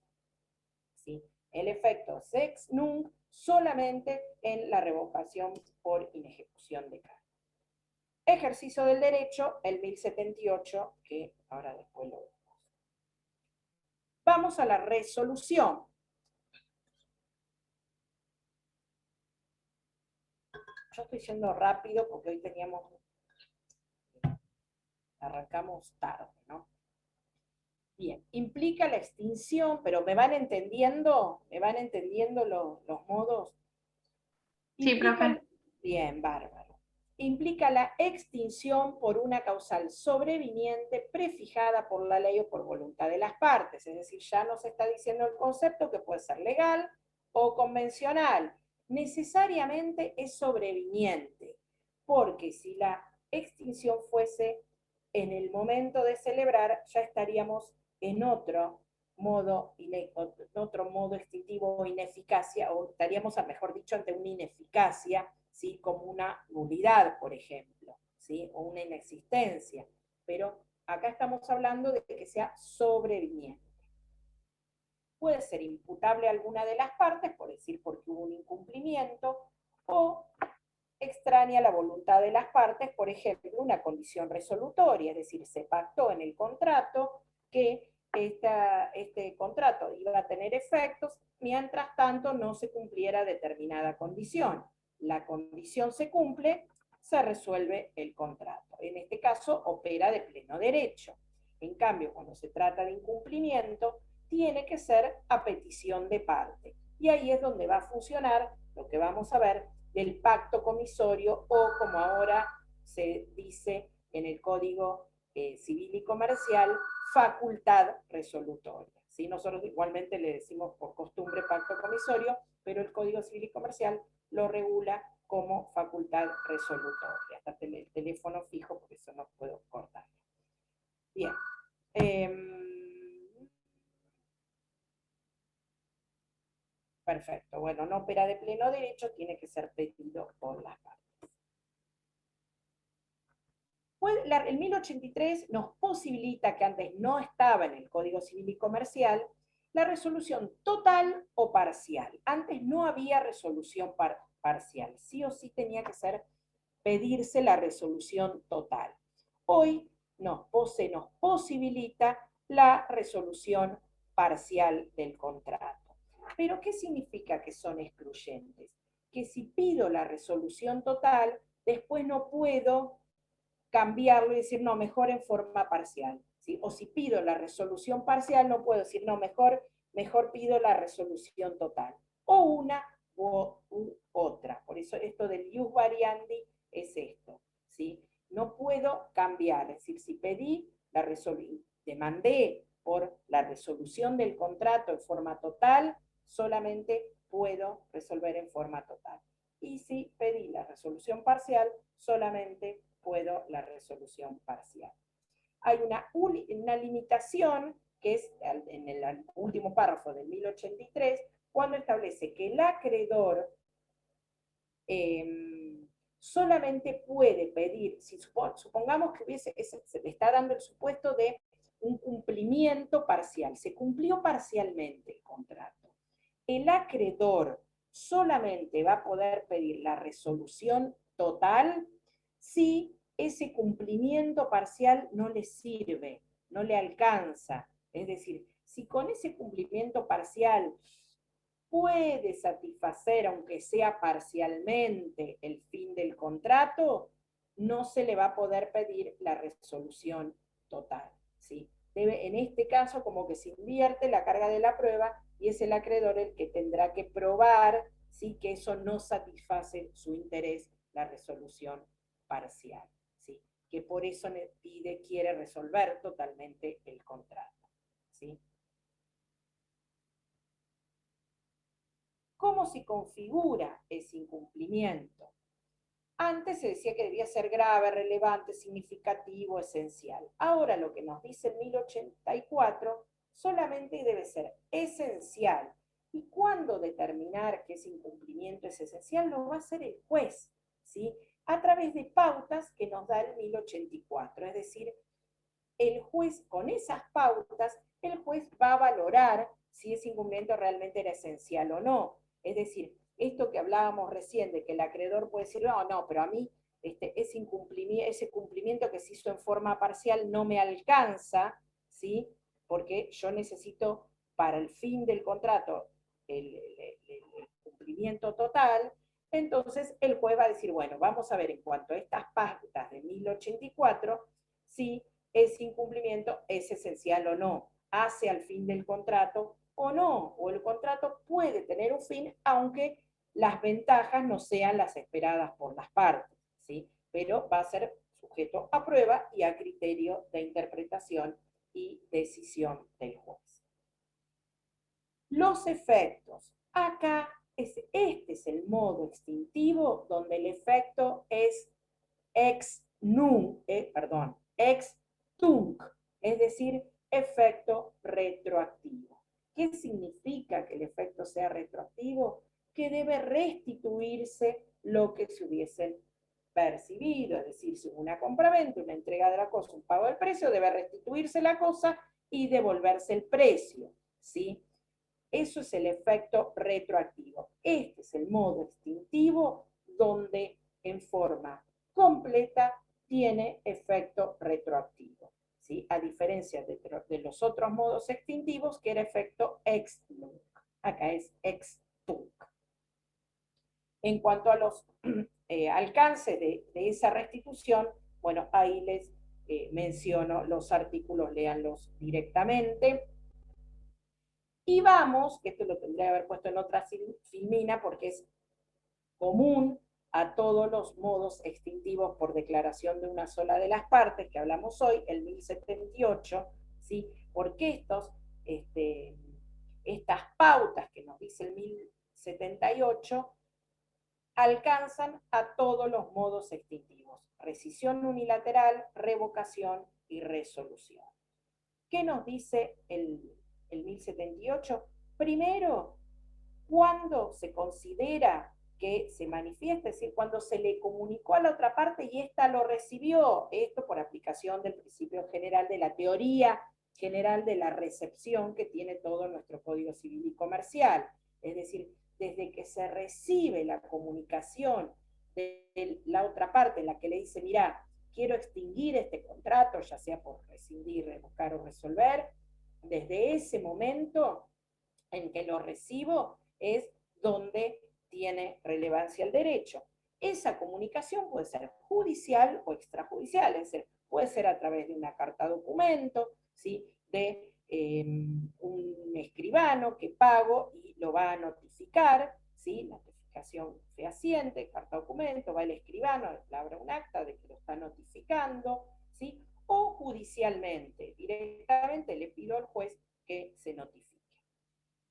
¿Sí? El efecto es ex nunc solamente en la revocación por inejecución de cargo. Ejercicio del derecho, el 1078, que ahora después lo vemos. Vamos a la resolución. Yo estoy yendo rápido porque hoy arrancamos tarde, ¿no? Bien, implica la extinción, pero ¿me van entendiendo? ¿Me van entendiendo los modos? Sí, profe. Bien, bárbaro. Implica la extinción por una causal sobreviniente prefijada por la ley o por voluntad de las partes. Es decir, ya nos está diciendo el concepto que puede ser legal o convencional. Necesariamente es sobreviniente, porque si la extinción fuese en el momento de celebrar ya estaríamos en otro modo extintivo o ineficacia, o estaríamos, a mejor dicho, ante una ineficacia, ¿sí? Como una nulidad, por ejemplo, ¿sí? O una inexistencia. Pero acá estamos hablando de que sea sobreviniente. Puede ser imputable a alguna de las partes, por decir porque hubo un incumplimiento, o extraña la voluntad de las partes, por ejemplo, una condición resolutoria, es decir, se pactó en el contrato que este contrato iba a tener efectos, mientras tanto no se cumpliera determinada condición. La condición se cumple, se resuelve el contrato. En este caso, opera de pleno derecho. En cambio, cuando se trata de incumplimiento, tiene que ser a petición de parte. Y ahí es donde va a funcionar lo que vamos a ver del pacto comisorio, o como ahora se dice en el Código Civil y Comercial, facultad resolutoria. ¿Sí? Nosotros igualmente le decimos por costumbre pacto comisorio, pero el Código Civil y Comercial lo regula como facultad resolutoria. Hasta el teléfono fijo, porque eso no puedo cortar. Bien. Perfecto. Bueno, no opera de pleno derecho, tiene que ser pedido por las partes. El 1083 nos posibilita, que antes no estaba en el Código Civil y Comercial, la resolución total o parcial. Antes no había resolución parcial, sí o sí tenía que pedirse la resolución total. Hoy se nos posibilita la resolución parcial del contrato. ¿Pero qué significa que son excluyentes? Que si pido la resolución total, después no puedo cambiarlo y decir, no, mejor en forma parcial. ¿Sí? O si pido la resolución parcial, no puedo decir, no, mejor pido la resolución total. O una u otra. Por eso esto del ius variandi es esto. ¿Sí? No puedo cambiar. Es decir, si pedí la resolución, demandé por la resolución del contrato en forma total, solamente puedo resolver en forma total. Y si pedí la resolución parcial, solamente puedo la resolución parcial. Hay una limitación que es en el último párrafo del 1083, cuando establece que el acreedor solamente puede pedir, si supongamos que se le está dando el supuesto de un cumplimiento parcial, se cumplió parcialmente el contrato. El acreedor solamente va a poder pedir la resolución total si ese cumplimiento parcial no le sirve, no le alcanza. Es decir, si con ese cumplimiento parcial puede satisfacer, aunque sea parcialmente, el fin del contrato, no se le va a poder pedir la resolución total. ¿Sí? En este caso, como que se invierte la carga de la prueba y es el acreedor el que tendrá que probar, ¿sí?, que eso no satisface su interés, la resolución parcial. ¿Sí? Que por eso quiere resolver totalmente el contrato. ¿Sí? ¿Cómo se configura ese incumplimiento? Antes se decía que debía ser grave, relevante, significativo, esencial. Ahora lo que nos dice el 1084 solamente debe ser esencial. ¿Y cuándo determinar que ese incumplimiento es esencial? Lo va a hacer el juez, ¿sí? A través de pautas que nos da el 1084. Es decir, el juez, con esas pautas, el juez va a valorar si ese incumplimiento realmente era esencial o no. Es decir, esto que hablábamos recién de que el acreedor puede decir, no, pero a mí ese cumplimiento que se hizo en forma parcial no me alcanza, ¿sí? Porque yo necesito para el fin del contrato el cumplimiento total. Entonces el juez va a decir, bueno, vamos a ver en cuanto a estas pautas de 1084, si ese incumplimiento es esencial o no, hace al fin del contrato o no, o el contrato puede tener un fin, aunque las ventajas no sean las esperadas por las partes, ¿sí? Pero va a ser sujeto a prueba y a criterio de interpretación y decisión del juez. Los efectos. Acá este es el modo extintivo donde el efecto es ex nunc, ex tunc, es decir, efecto retroactivo. ¿Qué significa que el efecto sea retroactivo? Que debe restituirse lo que se hubiesen percibido, es decir, si hubo una compraventa, una entrega de la cosa, un pago del precio, debe restituirse la cosa y devolverse el precio, ¿sí? Eso es el efecto retroactivo. Este es el modo extintivo donde en forma completa tiene efecto retroactivo, ¿sí? A diferencia de los otros modos extintivos que era efecto ex nunc. Acá es ex tunc. En cuanto a los alcances de esa restitución, bueno, ahí les menciono los artículos, léanlos directamente. Y vamos, que esto lo tendría que haber puesto en otra filmina porque es común a todos los modos extintivos por declaración de una sola de las partes que hablamos hoy, el 1078, ¿sí? Porque estas pautas que nos dice el 1078 alcanzan a todos los modos extintivos: rescisión unilateral, revocación y resolución. ¿Qué nos dice el 1078? Primero, cuando se considera que se manifiesta, es decir, cuando se le comunicó a la otra parte y ésta lo recibió, esto por aplicación del principio general de la teoría general de la recepción que tiene todo nuestro Código Civil y Comercial. Es decir, desde que se recibe la comunicación de la otra parte en la que le dice, mira, quiero extinguir este contrato, ya sea por rescindir, revocar o resolver, desde ese momento en que lo recibo es donde tiene relevancia el derecho. Esa comunicación puede ser judicial o extrajudicial, es decir, puede ser a través de una carta documento, ¿sí? De un escribano que pago y lo va a notificar, ¿sí? Notificación fehaciente, carta documento, va el escribano, labra un acta de que lo está notificando, ¿sí? O judicialmente, directamente le pido al juez que se notifique.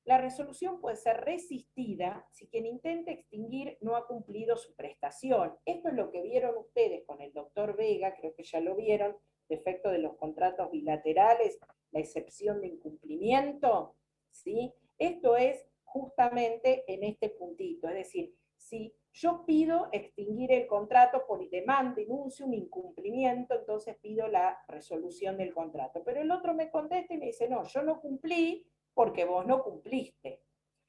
La resolución puede ser resistida si quien intenta extinguir no ha cumplido su prestación. Esto es lo que vieron ustedes con el doctor Vega, creo que ya lo vieron, de efecto de los contratos bilaterales, la excepción de incumplimiento, ¿sí? Esto es justamente en este puntito, es decir, si yo pido extinguir el contrato por demanda, denuncio un incumplimiento, entonces pido la resolución del contrato. Pero el otro me contesta y me dice, no, yo no cumplí porque vos no cumpliste.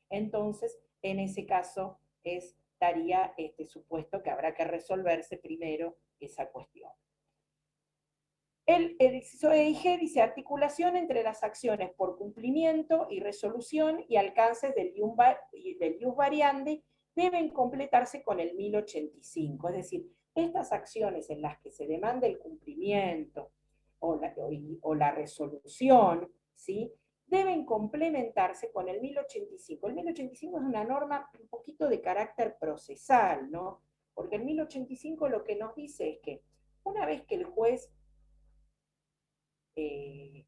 Entonces, en ese caso, estaría este supuesto que habrá que resolverse primero esa cuestión. El inciso EIG dice articulación entre las acciones por cumplimiento y resolución y alcances del ius variandi deben completarse con el 1085. Es decir, estas acciones en las que se demanda el cumplimiento o la resolución, ¿sí? Deben complementarse con el 1085. El 1085 es una norma un poquito de carácter procesal, ¿no? Porque el 1085 lo que nos dice es que una vez que el juez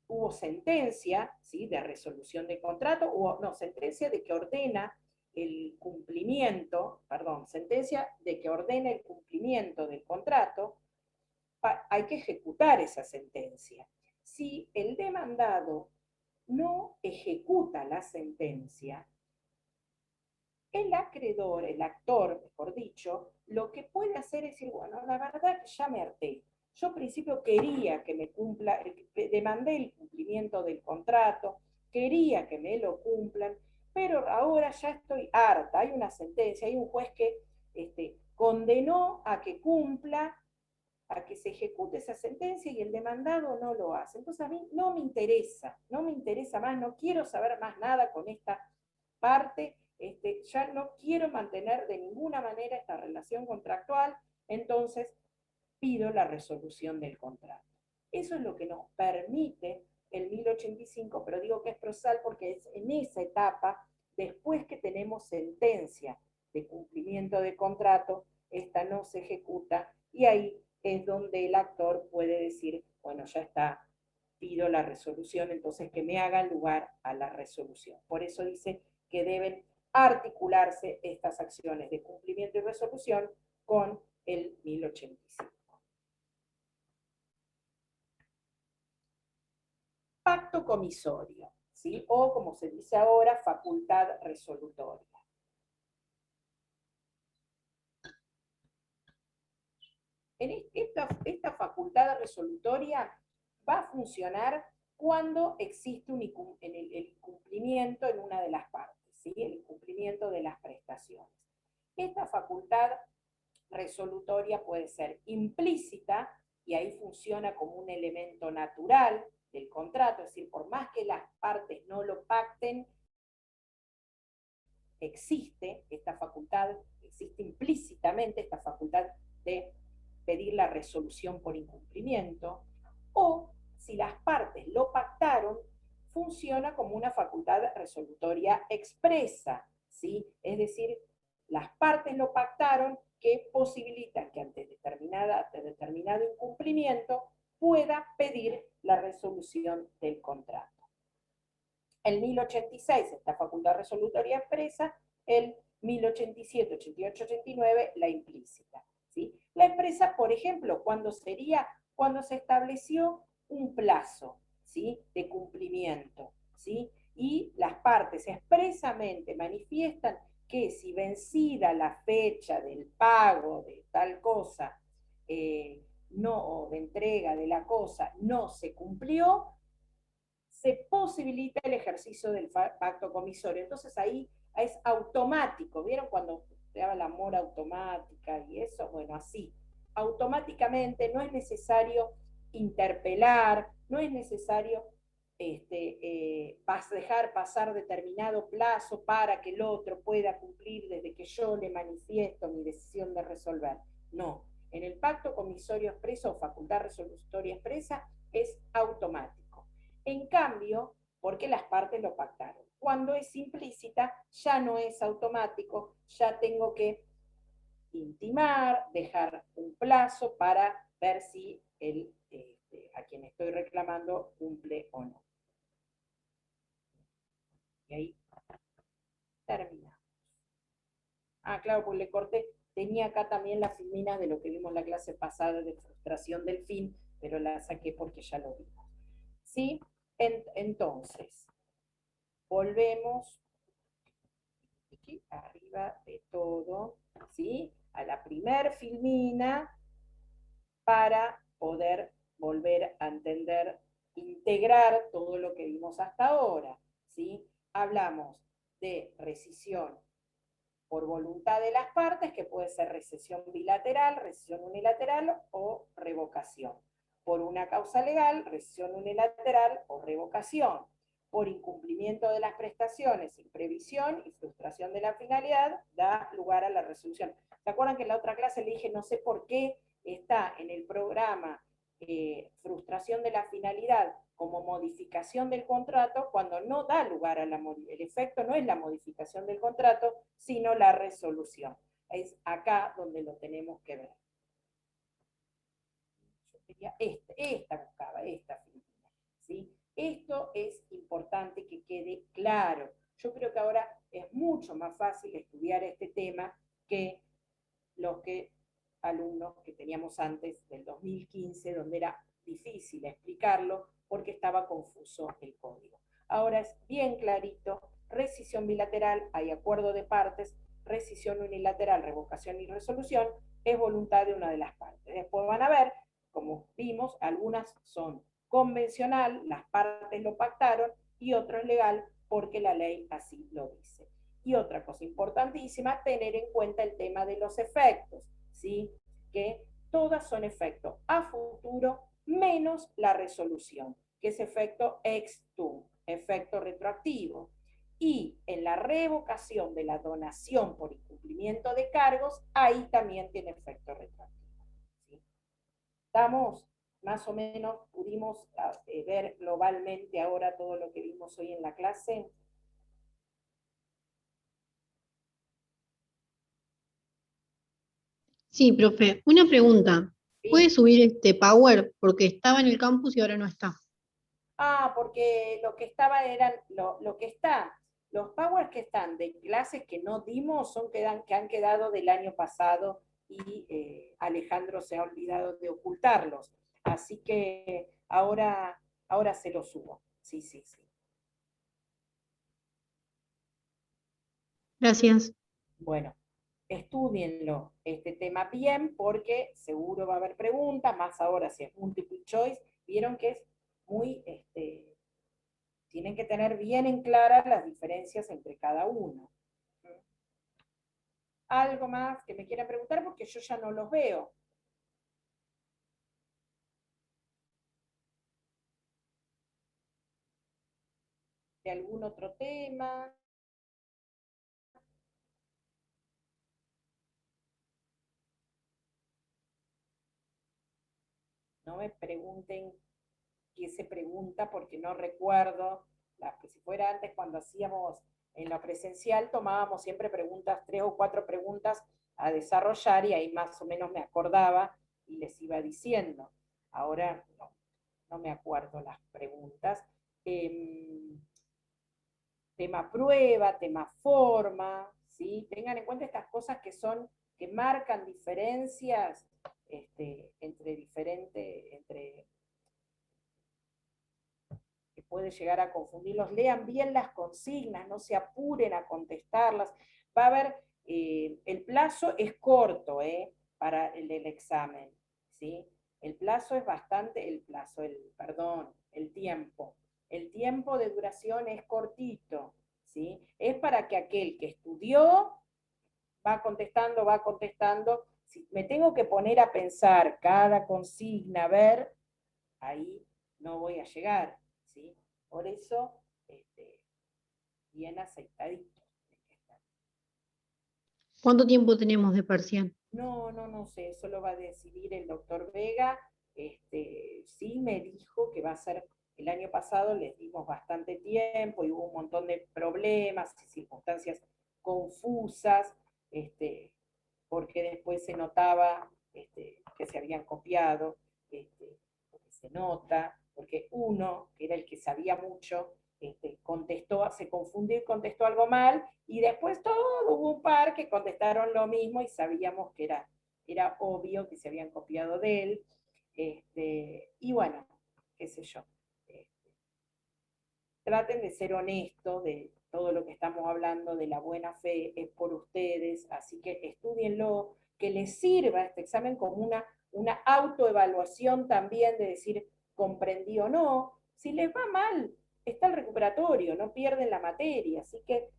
hubo sentencia, ¿sí? De resolución de contrato, sentencia de que ordena el cumplimiento, sentencia de que ordena el cumplimiento del contrato, hay que ejecutar esa sentencia. Si el demandado no ejecuta la sentencia, el acreedor, el actor, mejor dicho, lo que puede hacer es decir, bueno, la verdad que ya me harté. Yo al principio quería que me cumpla, demandé el cumplimiento del contrato, quería que me lo cumplan, pero ahora ya estoy harta. Hay una sentencia, hay un juez que condenó a que cumpla, a que se ejecute esa sentencia y el demandado no lo hace. Entonces a mí no me interesa más, no quiero saber más nada con esta parte, ya no quiero mantener de ninguna manera esta relación contractual, entonces pido la resolución del contrato. Eso es lo que nos permite el 1085, pero digo que es procesal porque es en esa etapa, después que tenemos sentencia de cumplimiento de contrato, esta no se ejecuta y ahí es donde el actor puede decir, bueno, ya está, pido la resolución, entonces que me haga lugar a la resolución. Por eso dice que deben articularse estas acciones de cumplimiento y resolución con el 1085. pacto comisorio, ¿sí? O como se dice ahora, facultad resolutoria. Esta facultad resolutoria va a funcionar cuando existe el incumplimiento en una de las partes, ¿sí? El incumplimiento de las prestaciones. Esta facultad resolutoria puede ser implícita, y ahí funciona como un elemento natural del contrato, es decir, por más que las partes no lo pacten, existe esta facultad, existe implícitamente esta facultad de pedir la resolución por incumplimiento, o si las partes lo pactaron, funciona como una facultad resolutoria expresa, ¿sí? Es decir, las partes lo pactaron, que posibilitan que ante determinado incumplimiento pueda pedir la resolución del contrato. El 1086, esta facultad resolutoria expresa, el 1087, 88, 89, la implícita, ¿sí? La expresa, por ejemplo, cuando se estableció un plazo, ¿sí? De cumplimiento, ¿sí? Y las partes expresamente manifiestan que si vencida la fecha del pago de tal cosa, o de entrega de la cosa, no se cumplió, se posibilita el ejercicio del pacto comisorio. Entonces ahí es automático. ¿Vieron cuando se llama la mora automática y eso? Bueno, así. Automáticamente no es necesario interpelar, no es necesario dejar pasar determinado plazo para que el otro pueda cumplir desde que yo le manifiesto mi decisión de resolver. No. En el pacto comisorio expreso o facultad resolutoria expresa es automático. En cambio, porque las partes lo pactaron. Cuando es implícita, ya no es automático, ya tengo que intimar, dejar un plazo para ver si a quien estoy reclamando cumple o no. Y ahí terminamos. Ah, claro, pues le corté. Tenía acá también la filmina de lo que vimos en la clase pasada de frustración del fin, pero la saqué porque ya lo vimos. ¿Sí? Entonces, volvemos aquí arriba de todo, ¿sí? A la primer filmina para poder volver a entender, integrar todo lo que vimos hasta ahora, ¿sí? Hablamos de rescisión por voluntad de las partes, que puede ser rescisión bilateral, rescisión unilateral o revocación. Por una causa legal, rescisión unilateral o revocación. Por incumplimiento de las prestaciones, imprevisión y frustración de la finalidad, da lugar a la resolución. ¿Se acuerdan que en la otra clase le dije, no sé por qué está en el programa frustración de la finalidad como modificación del contrato, cuando no da lugar a el efecto no es la modificación del contrato, sino la resolución? Es acá donde lo tenemos que ver. Yo quería esta figura, ¿sí? Esto es importante que quede claro. Yo creo que ahora es mucho más fácil estudiar este tema que los alumnos que teníamos antes del 2015, donde era difícil explicarlo porque estaba confuso el código. Ahora es bien clarito: rescisión bilateral, hay acuerdo de partes; rescisión unilateral, revocación y resolución, es voluntad de una de las partes. Después van a ver, como vimos, algunas son convencional, las partes lo pactaron, y otro es legal porque la ley así lo dice. Y otra cosa importantísima, tener en cuenta el tema de los efectos, ¿sí? Que todas son efectos a futuro menos la resolución, que es efecto ex tunc, efecto retroactivo. Y en la revocación de la donación por incumplimiento de cargos, ahí también tiene efecto retroactivo, ¿sí? Estamos, más o menos, pudimos ver globalmente ahora todo lo que vimos hoy en la clase. Sí, profe, una pregunta. ¿Puede Sí. subir este Power? Porque estaba en el campus y ahora no está. Ah, porque lo que estaba eran, lo que está, los powers que están de clases que no dimos son que han quedado del año pasado, y Alejandro se ha olvidado de ocultarlos. Así que ahora se los subo. Sí, sí, sí. Gracias. Bueno, estúdienlo este tema bien porque seguro va a haber preguntas, más ahora si es multiple choice. Vieron que es muy, tienen que tener bien en clara las diferencias entre cada uno. ¿Algo más que me quieran preguntar? Porque yo ya no los veo. ¿De algún otro tema? No me pregunten qué se pregunta porque no recuerdo. Si fuera antes cuando hacíamos en la presencial, tomábamos siempre preguntas, 3 o 4 preguntas a desarrollar y ahí más o menos me acordaba y les iba diciendo. Ahora no me acuerdo las preguntas. Tema prueba, tema forma, ¿sí? Tengan en cuenta estas cosas que marcan diferencias entre que puede llegar a confundirlos. Lean bien las consignas, no se apuren a contestarlas. Va a haber, el plazo es corto, para el examen, ¿sí? El plazo es bastante, el tiempo. El tiempo de duración es cortito, ¿sí? Es para que aquel que estudió va contestando. Si me tengo que poner a pensar cada consigna, a ver, ahí no voy a llegar, ¿sí? Por eso, bien aceitadito. ¿Cuánto tiempo tenemos de parcial? No sé, eso lo va a decidir el doctor Vega. Sí me dijo que va a ser, el año pasado les dimos bastante tiempo y hubo un montón de problemas y circunstancias confusas, porque después se notaba que se habían copiado, porque se nota, porque uno, que era el que sabía mucho, contestó, se confundió y contestó algo mal, y después hubo un par que contestaron lo mismo y sabíamos que era obvio que se habían copiado de él, y bueno, qué sé yo. Traten de ser honestos de todo lo que estamos hablando, de la buena fe, es por ustedes, así que estudienlo, que les sirva este examen como una autoevaluación también de decir, comprendí o no. Si les va mal, está el recuperatorio, no pierden la materia, así que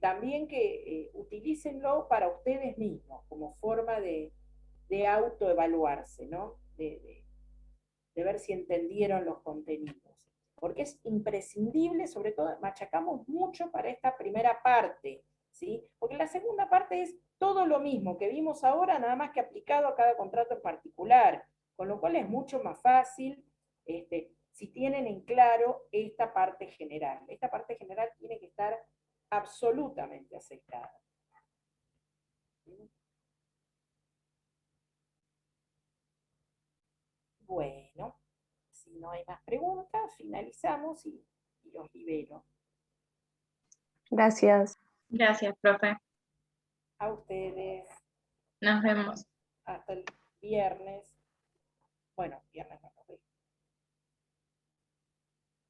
también que utilícenlo para ustedes mismos, como forma de autoevaluarse, ¿no? De ver si entendieron los contenidos. Porque es imprescindible, sobre todo, machacamos mucho para esta primera parte, ¿sí? Porque la segunda parte es todo lo mismo que vimos ahora, nada más que aplicado a cada contrato en particular, con lo cual es mucho más fácil, si tienen en claro esta parte general. Esta parte general tiene que estar absolutamente aceitada. Bueno, si no hay más preguntas, finalizamos y los libero. Gracias. Gracias, profe. A ustedes. Nos vemos. Hasta el viernes. Bueno, viernes no nos vemos.